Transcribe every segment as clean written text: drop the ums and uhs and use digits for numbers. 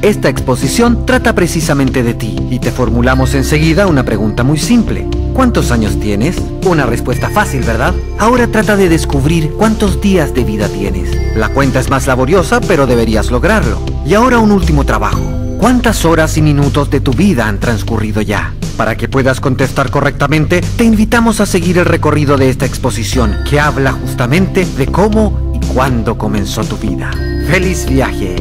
Esta exposición trata precisamente de ti y te formulamos enseguida una pregunta muy simple. ¿Cuántos años tienes? Una respuesta fácil, ¿verdad? Ahora trata de descubrir cuántos días de vida tienes. La cuenta es más laboriosa, pero deberías lograrlo. Y ahora un último trabajo. ¿Cuántas horas y minutos de tu vida han transcurrido ya? Para que puedas contestar correctamente, te invitamos a seguir el recorrido de esta exposición, que habla justamente de cómo y cuándo comenzó tu vida. ¡Feliz viaje!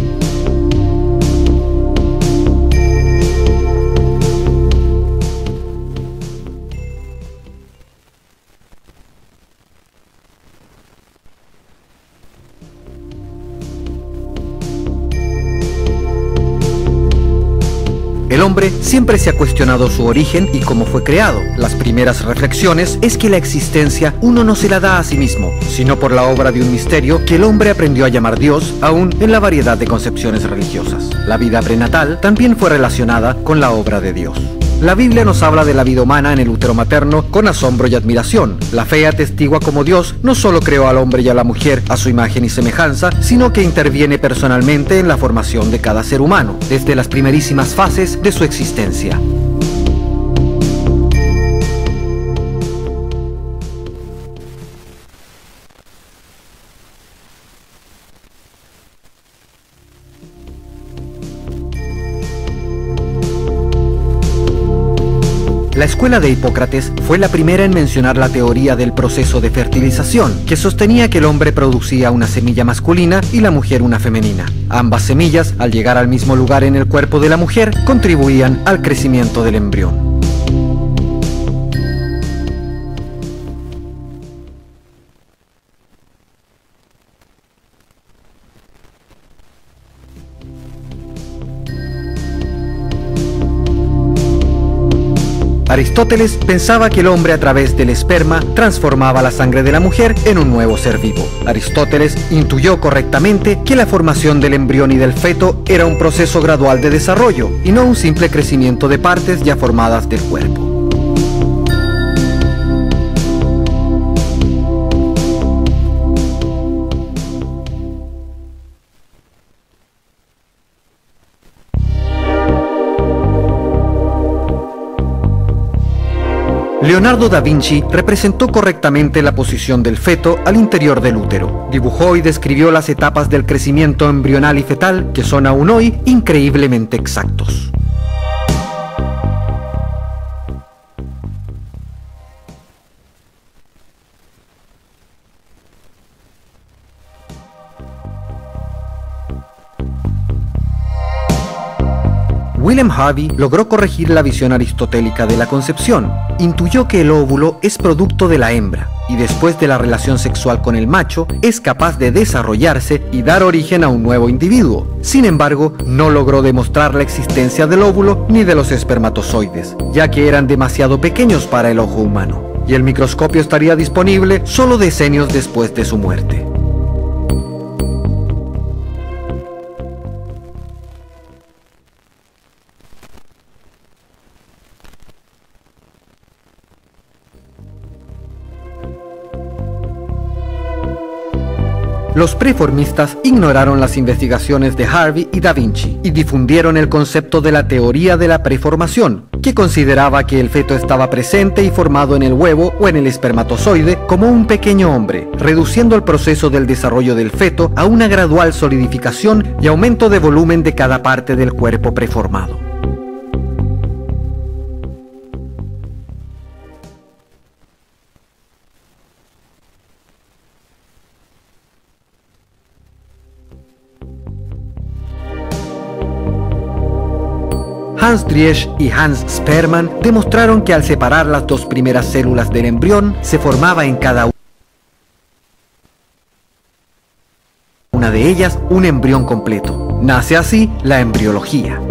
El hombre siempre se ha cuestionado su origen y cómo fue creado. Las primeras reflexiones es que la existencia uno no se la da a sí mismo, sino por la obra de un misterio que el hombre aprendió a llamar Dios, aún en la variedad de concepciones religiosas. La vida prenatal también fue relacionada con la obra de Dios. La Biblia nos habla de la vida humana en el útero materno con asombro y admiración. La fe atestigua cómo Dios no solo creó al hombre y a la mujer a su imagen y semejanza, sino que interviene personalmente en la formación de cada ser humano, desde las primerísimas fases de su existencia. La escuela de Hipócrates fue la primera en mencionar la teoría del proceso de fertilización, que sostenía que el hombre producía una semilla masculina y la mujer una femenina. Ambas semillas, al llegar al mismo lugar en el cuerpo de la mujer, contribuían al crecimiento del embrión. Aristóteles pensaba que el hombre a través del esperma transformaba la sangre de la mujer en un nuevo ser vivo. Aristóteles intuyó correctamente que la formación del embrión y del feto era un proceso gradual de desarrollo y no un simple crecimiento de partes ya formadas del cuerpo. Leonardo da Vinci representó correctamente la posición del feto al interior del útero. Dibujó y describió las etapas del crecimiento embrional y fetal que son aún hoy increíblemente exactos. William Harvey logró corregir la visión aristotélica de la concepción. Intuyó que el óvulo es producto de la hembra y después de la relación sexual con el macho es capaz de desarrollarse y dar origen a un nuevo individuo. Sin embargo, no logró demostrar la existencia del óvulo ni de los espermatozoides, ya que eran demasiado pequeños para el ojo humano, y el microscopio estaría disponible solo decenios después de su muerte. Los preformistas ignoraron las investigaciones de Harvey y Da Vinci y difundieron el concepto de la teoría de la preformación, que consideraba que el feto estaba presente y formado en el huevo o en el espermatozoide como un pequeño hombre, reduciendo el proceso del desarrollo del feto a una gradual solidificación y aumento de volumen de cada parte del cuerpo preformado. Hans Driesch y Hans Sperman demostraron que al separar las dos primeras células del embrión, se formaba en cada una de ellas un embrión completo. Nace así la embriología.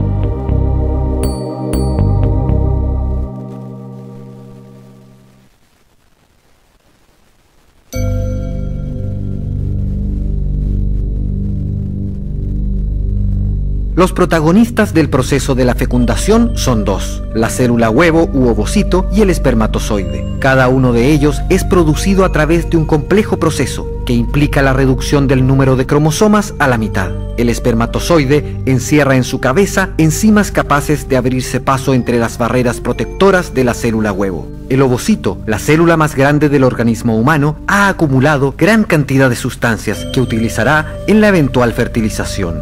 Los protagonistas del proceso de la fecundación son dos: la célula huevo u ovocito y el espermatozoide. Cada uno de ellos es producido a través de un complejo proceso, que implica la reducción del número de cromosomas a la mitad. El espermatozoide encierra en su cabeza enzimas capaces de abrirse paso entre las barreras protectoras de la célula huevo. El ovocito, la célula más grande del organismo humano, ha acumulado gran cantidad de sustancias que utilizará en la eventual fertilización.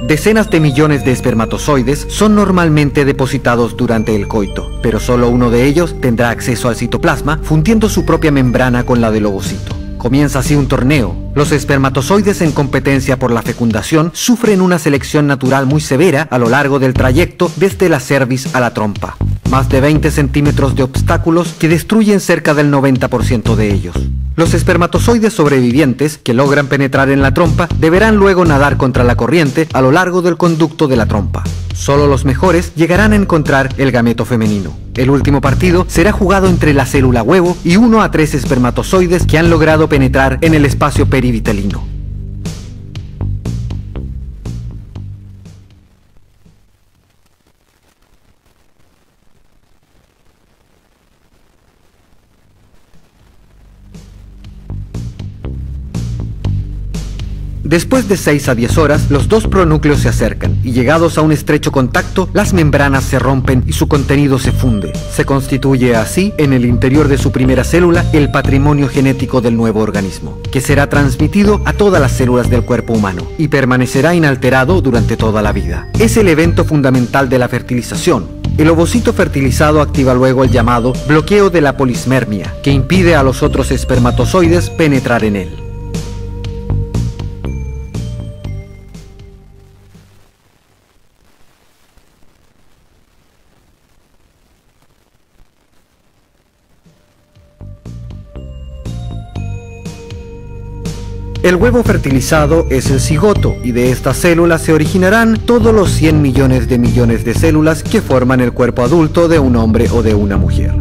Decenas de millones de espermatozoides son normalmente depositados durante el coito, pero solo uno de ellos tendrá acceso al citoplasma, fundiendo su propia membrana con la del ovocito. Comienza así un torneo. Los espermatozoides en competencia por la fecundación sufren una selección natural muy severa a lo largo del trayecto desde la cervix a la trompa. Más de 20 centímetros de obstáculos que destruyen cerca del 90% de ellos. Los espermatozoides sobrevivientes que logran penetrar en la trompa deberán luego nadar contra la corriente a lo largo del conducto de la trompa. Solo los mejores llegarán a encontrar el gameto femenino. El último partido será jugado entre la célula huevo y 1 a 3 espermatozoides que han logrado penetrar en el espacio perivitelino. Después de 6 a 10 horas, los dos pronúcleos se acercan y llegados a un estrecho contacto, las membranas se rompen y su contenido se funde. Se constituye así, en el interior de su primera célula, el patrimonio genético del nuevo organismo, que será transmitido a todas las células del cuerpo humano y permanecerá inalterado durante toda la vida. Es el evento fundamental de la fertilización. El ovocito fertilizado activa luego el llamado bloqueo de la polismermia, que impide a los otros espermatozoides penetrar en él. El huevo fertilizado es el cigoto y de estas células se originarán todos los 100 millones de células que forman el cuerpo adulto de un hombre o de una mujer.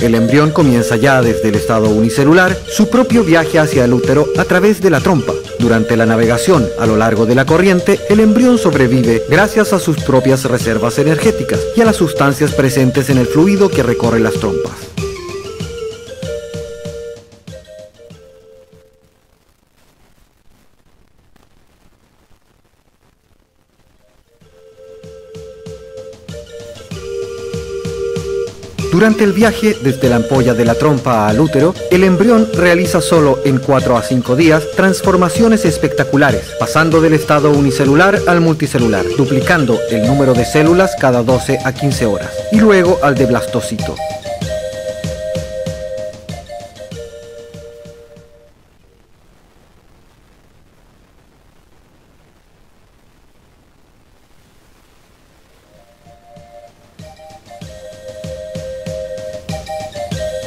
El embrión comienza ya desde el estado unicelular su propio viaje hacia el útero a través de la trompa. Durante la navegación a lo largo de la corriente, el embrión sobrevive gracias a sus propias reservas energéticas y a las sustancias presentes en el fluido que recorre las trompas. Durante el viaje desde la ampolla de la trompa al útero, el embrión realiza solo en 4 a 5 días transformaciones espectaculares, pasando del estado unicelular al multicelular, duplicando el número de células cada 12 a 15 horas, y luego al de blastocito.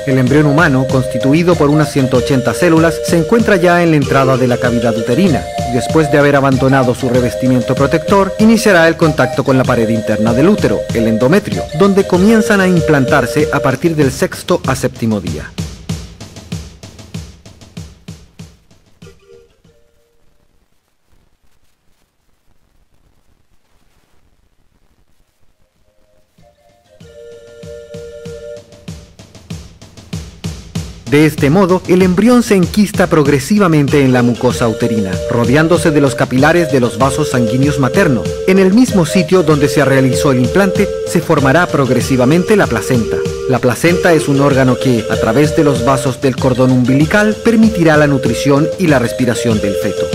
El embrión humano, constituido por unas 180 células, se encuentra ya en la entrada de la cavidad uterina y después de haber abandonado su revestimiento protector, iniciará el contacto con la pared interna del útero, el endometrio, donde comienzan a implantarse a partir del 6º a 7º día. De este modo, el embrión se enquista progresivamente en la mucosa uterina, rodeándose de los capilares de los vasos sanguíneos maternos. En el mismo sitio donde se realizó el implante, se formará progresivamente la placenta. La placenta es un órgano que, a través de los vasos del cordón umbilical, permitirá la nutrición y la respiración del feto.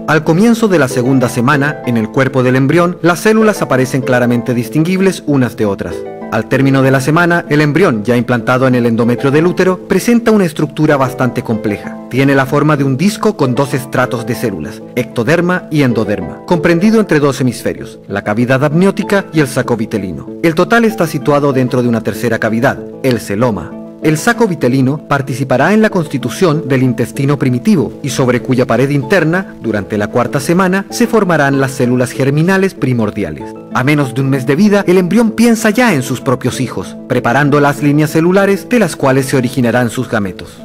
Al comienzo de la segunda semana, en el cuerpo del embrión, las células aparecen claramente distinguibles unas de otras. Al término de la semana, el embrión, ya implantado en el endometrio del útero, presenta una estructura bastante compleja. Tiene la forma de un disco con dos estratos de células, ectoderma y endoderma, comprendido entre dos hemisferios, la cavidad amniótica y el saco vitelino. El total está situado dentro de una tercera cavidad, el celoma. El saco vitelino participará en la constitución del intestino primitivo y sobre cuya pared interna, durante la cuarta semana, se formarán las células germinales primordiales. A menos de un mes de vida, el embrión piensa ya en sus propios hijos, preparando las líneas celulares de las cuales se originarán sus gametos.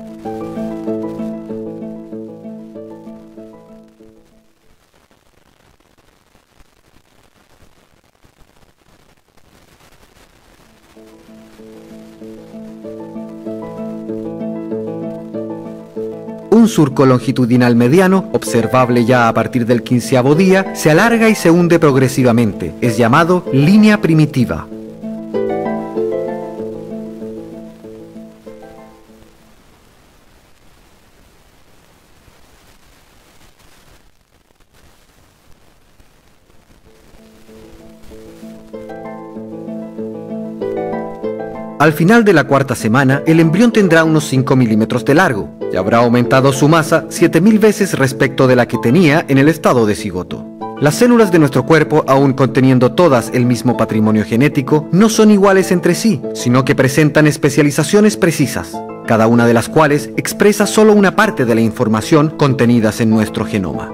Un surco longitudinal mediano, observable ya a partir del 15º día, se alarga y se hunde progresivamente. Es llamado línea primitiva. Al final de la cuarta semana, el embrión tendrá unos 5 milímetros de largo y habrá aumentado su masa 7000 veces respecto de la que tenía en el estado de cigoto. Las células de nuestro cuerpo, aun conteniendo todas el mismo patrimonio genético, no son iguales entre sí, sino que presentan especializaciones precisas, cada una de las cuales expresa solo una parte de la información contenidas en nuestro genoma.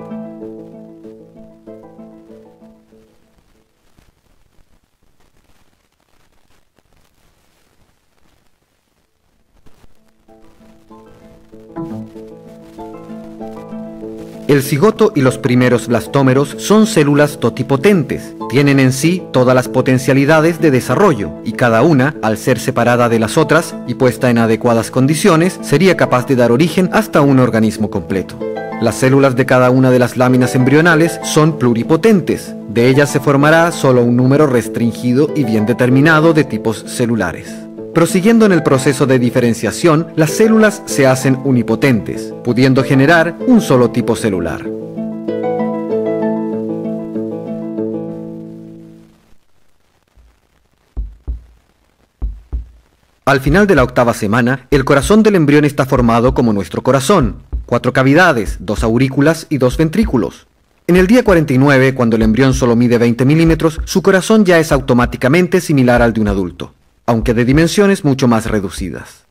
El cigoto y los primeros blastómeros son células totipotentes. Tienen en sí todas las potencialidades de desarrollo y cada una, al ser separada de las otras y puesta en adecuadas condiciones, sería capaz de dar origen hasta un organismo completo. Las células de cada una de las láminas embrionales son pluripotentes. De ellas se formará solo un número restringido y bien determinado de tipos celulares. Prosiguiendo en el proceso de diferenciación, las células se hacen unipotentes, pudiendo generar un solo tipo celular. Al final de la octava semana, el corazón del embrión está formado como nuestro corazón: 4 cavidades, 2 aurículas y 2 ventrículos. En el día 49, cuando el embrión solo mide 20 milímetros, su corazón ya es automáticamente similar al de un adulto, aunque de dimensiones mucho más reducidas.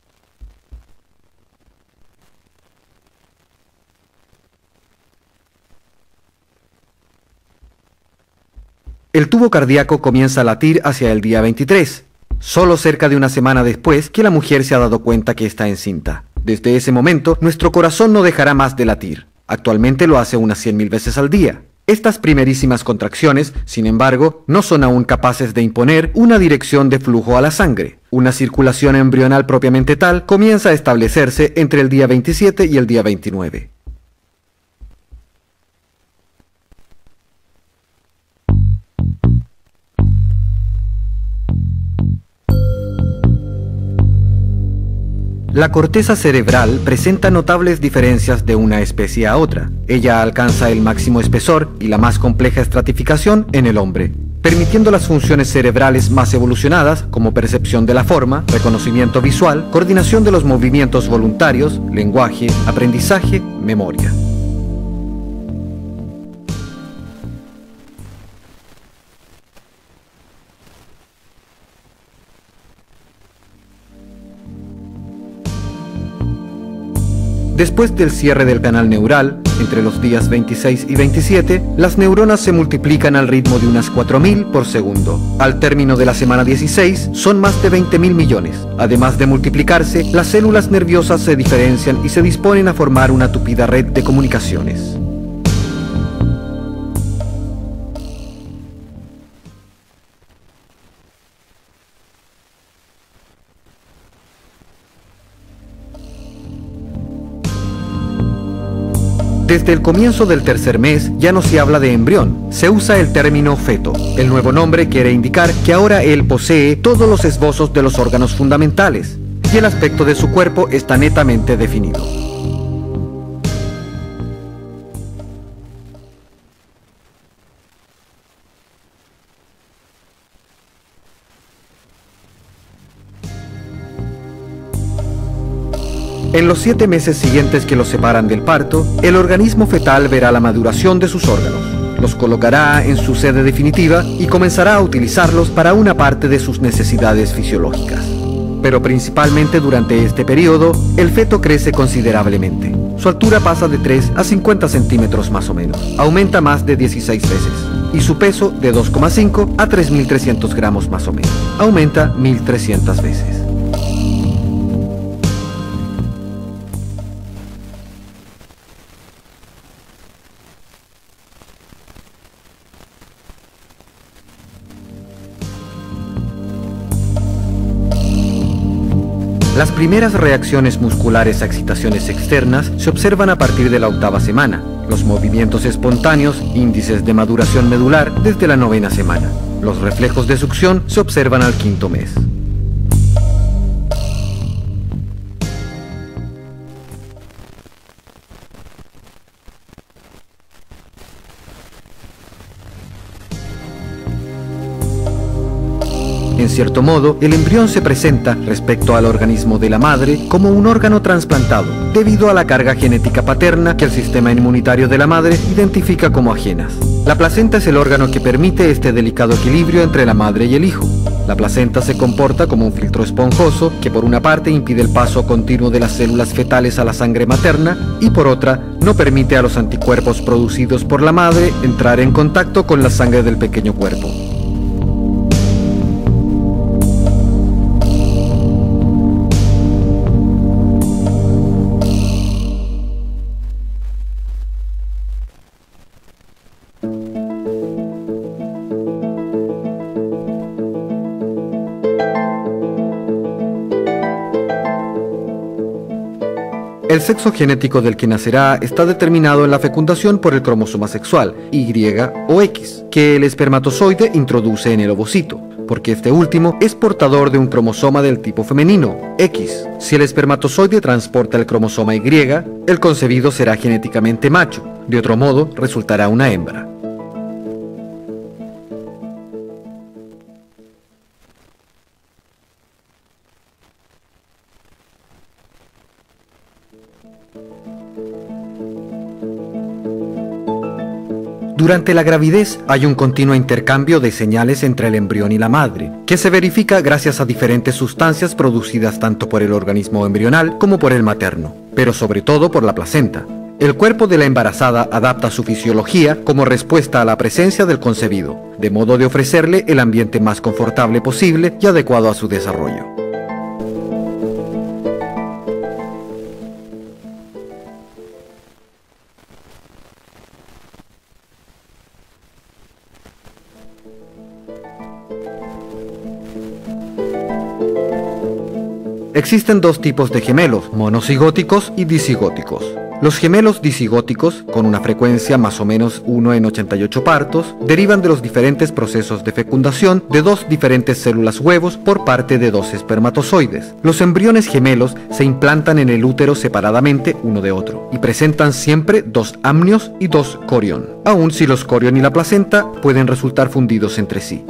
El tubo cardíaco comienza a latir hacia el día 23, solo cerca de una semana después que la mujer se ha dado cuenta que está encinta. Desde ese momento, nuestro corazón no dejará más de latir. Actualmente lo hace unas 100.000 veces al día. Estas primerísimas contracciones, sin embargo, no son aún capaces de imponer una dirección de flujo a la sangre. Una circulación embrional propiamente tal comienza a establecerse entre el día 27 y el día 29. La corteza cerebral presenta notables diferencias de una especie a otra. Ella alcanza el máximo espesor y la más compleja estratificación en el hombre, permitiendo las funciones cerebrales más evolucionadas como percepción de la forma, reconocimiento visual, coordinación de los movimientos voluntarios, lenguaje, aprendizaje, memoria. Después del cierre del canal neural, entre los días 26 y 27, las neuronas se multiplican al ritmo de unas 4.000 por segundo. Al término de la semana 16, son más de 20.000 millones. Además de multiplicarse, las células nerviosas se diferencian y se disponen a formar una tupida red de comunicaciones. Desde el comienzo del tercer mes ya no se habla de embrión, se usa el término feto. El nuevo nombre quiere indicar que ahora él posee todos los esbozos de los órganos fundamentales y el aspecto de su cuerpo está netamente definido. En los 7 meses siguientes que los separan del parto, el organismo fetal verá la maduración de sus órganos. Los colocará en su sede definitiva y comenzará a utilizarlos para una parte de sus necesidades fisiológicas. Pero principalmente durante este periodo, el feto crece considerablemente. Su altura pasa de 3 a 50 centímetros más o menos. Aumenta más de 16 veces. Y su peso de 2,5 a 3.300 gramos más o menos. Aumenta 1.300 veces. Las primeras reacciones musculares a excitaciones externas se observan a partir de la 8ª semana, los movimientos espontáneos, índices de maduración medular desde la 9ª semana. Los reflejos de succión se observan al 5º mes. En cierto modo, el embrión se presenta, respecto al organismo de la madre, como un órgano trasplantado, debido a la carga genética paterna que el sistema inmunitario de la madre identifica como ajenas. La placenta es el órgano que permite este delicado equilibrio entre la madre y el hijo. La placenta se comporta como un filtro esponjoso que por una parte impide el paso continuo de las células fetales a la sangre materna y por otra no permite a los anticuerpos producidos por la madre entrar en contacto con la sangre del pequeño cuerpo. El sexo genético del que nacerá está determinado en la fecundación por el cromosoma sexual, Y o X, que el espermatozoide introduce en el ovocito, porque este último es portador de un cromosoma del tipo femenino, X. Si el espermatozoide transporta el cromosoma Y, el concebido será genéticamente macho, de otro modo resultará una hembra. Durante la gravidez hay un continuo intercambio de señales entre el embrión y la madre, que se verifica gracias a diferentes sustancias producidas tanto por el organismo embrional como por el materno, pero sobre todo por la placenta. El cuerpo de la embarazada adapta su fisiología como respuesta a la presencia del concebido, de modo de ofrecerle el ambiente más confortable posible y adecuado a su desarrollo. Existen dos tipos de gemelos, monocigóticos y disigóticos. Los gemelos disigóticos, con una frecuencia más o menos 1 en 88 partos, derivan de los diferentes procesos de fecundación de dos diferentes células huevos por parte de dos espermatozoides. Los embriones gemelos se implantan en el útero separadamente uno de otro y presentan siempre dos amnios y dos corión, aun si los corión y la placenta pueden resultar fundidos entre sí.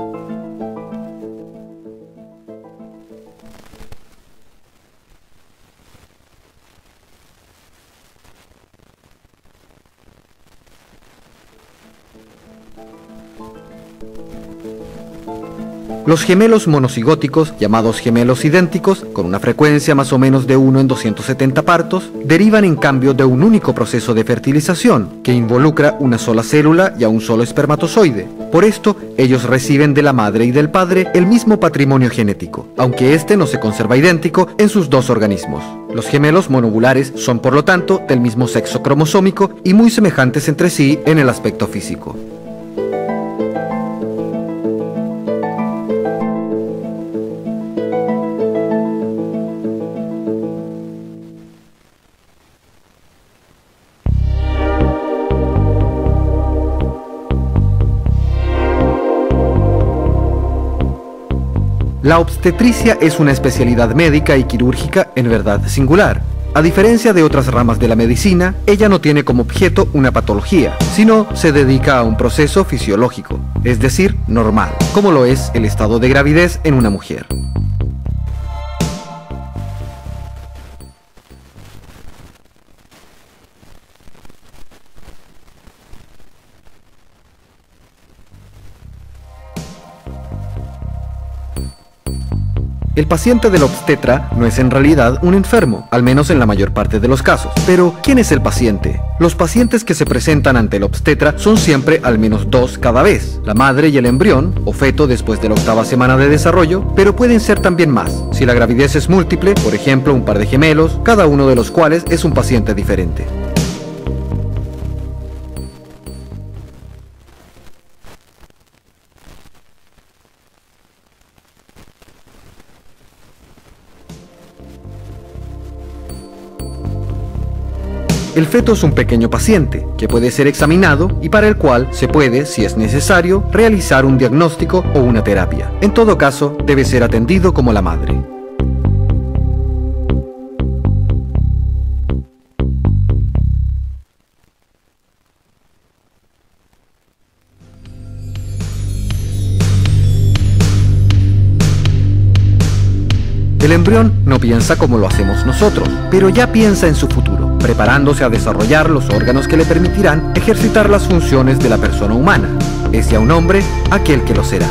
Los gemelos monocigóticos, llamados gemelos idénticos, con una frecuencia más o menos de 1 en 270 partos, derivan en cambio de un único proceso de fertilización, que involucra una sola célula y a un solo espermatozoide. Por esto, ellos reciben de la madre y del padre el mismo patrimonio genético, aunque este no se conserva idéntico en sus dos organismos. Los gemelos monovulares son por lo tanto del mismo sexo cromosómico y muy semejantes entre sí en el aspecto físico. La obstetricia es una especialidad médica y quirúrgica en verdad singular. A diferencia de otras ramas de la medicina, ella no tiene como objeto una patología, sino se dedica a un proceso fisiológico, es decir, normal, como lo es el estado de gravidez en una mujer. El paciente del obstetra no es en realidad un enfermo, al menos en la mayor parte de los casos. Pero, ¿quién es el paciente? Los pacientes que se presentan ante el obstetra son siempre al menos dos cada vez, la madre y el embrión, o feto después de la 8ª semana de desarrollo, pero pueden ser también más, si la gravidez es múltiple, por ejemplo un par de gemelos, cada uno de los cuales es un paciente diferente. El feto es un pequeño paciente que puede ser examinado y para el cual se puede, si es necesario, realizar un diagnóstico o una terapia. En todo caso, debe ser atendido como la madre. El embrión no piensa como lo hacemos nosotros, pero ya piensa en su futuro, preparándose a desarrollar los órganos que le permitirán ejercitar las funciones de la persona humana. Es ya un hombre aquel que lo será.